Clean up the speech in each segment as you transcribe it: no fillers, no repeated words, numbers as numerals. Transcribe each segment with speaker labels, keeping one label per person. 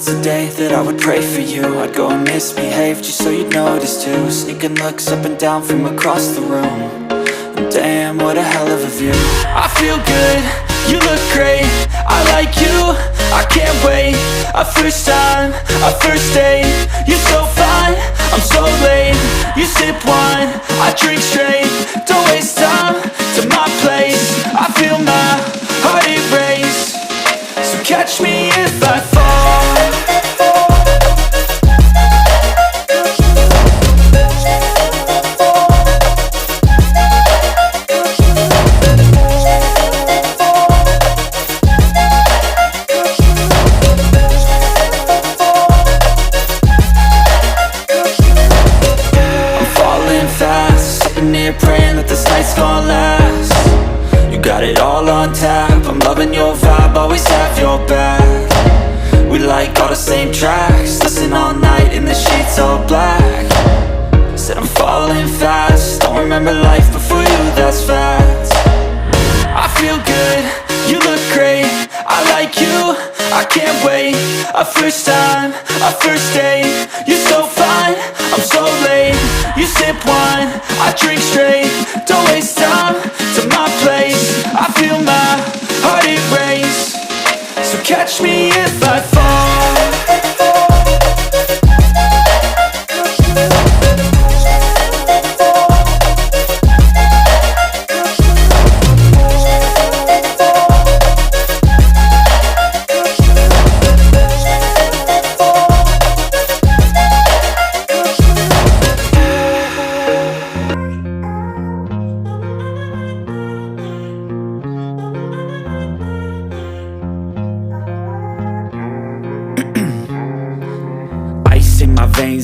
Speaker 1: It's the day that I would pray for you. I'd go and misbehave just so you'd notice too. Sneaking looks up and down from across the room. And damn, what a hell of a view. I feel good, you look great, I like you, I can't wait. A first time, a first date. You're so fine, I'm so late. You sip wine, I drink straight. Don't waste time to my place. I feel my heart erase. So catch me if I fall. Praying that this night's gonna last. You got it all on tap, I'm loving your vibe, always have your back. We like all the same tracks, listen all night in the sheets all black. Said I'm falling fast, don't remember life before you, that's fact. I feel good, you look great, I like you, I can't wait. A first time, a first date. You're so fine, I'm so late. You sip wine, I drink straight. Don't waste time to my place. I feel my heart erase. So catch me if I fall.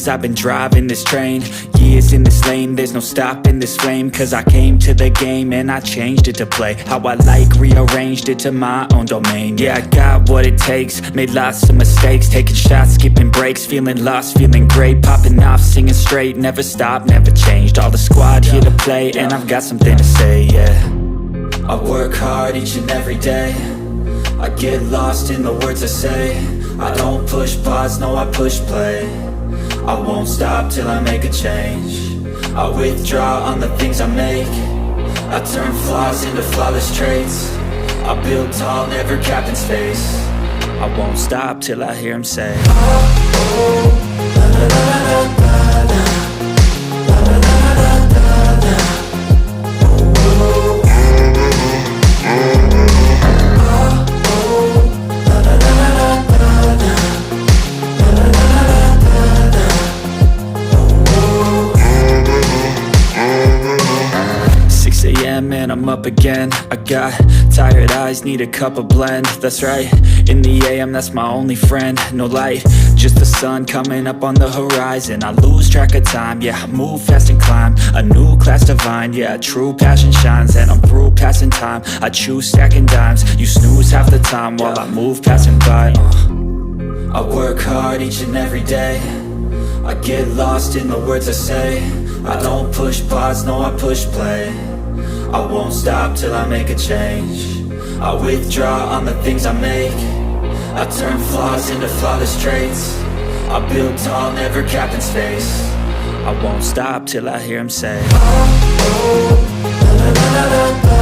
Speaker 1: I've been driving this train, years in this lane, there's no stopping this flame. Cause I came to the game and I changed it to play how I like, rearranged it to my own domain. Yeah, I got what it takes, made lots of mistakes, taking shots, skipping breaks, feeling lost, feeling great, popping off, singing straight, never stopped, never changed. All the squad here to play and I've got something to say, yeah. I work hard each and every day, I get lost in the words I say. I don't push pause, no I push play. I won't stop till I make a change. I withdraw on the things I make. I turn flaws into flawless traits. I build tall, never capped in space. I won't stop till I hear him say, oh, oh, la, la, la, la, la, la. And I'm up again. I got tired eyes, need a cup of blend. That's right, in the AM, that's my only friend. No light, just the sun coming up on the horizon. I lose track of time, yeah, I move fast and climb a new class divine, yeah, true passion shines. And I'm through passing time, I choose stacking dimes. You snooze half the time while I move passing by. I work hard each and every day, I get lost in the words I say. I don't push pause, no I push play. I won't stop till I make a change. I withdraw on the things I make. I turn flaws into flawless traits. I build tall, never capped in space. I won't stop till I hear him say, oh, oh, la, la, la, la, la.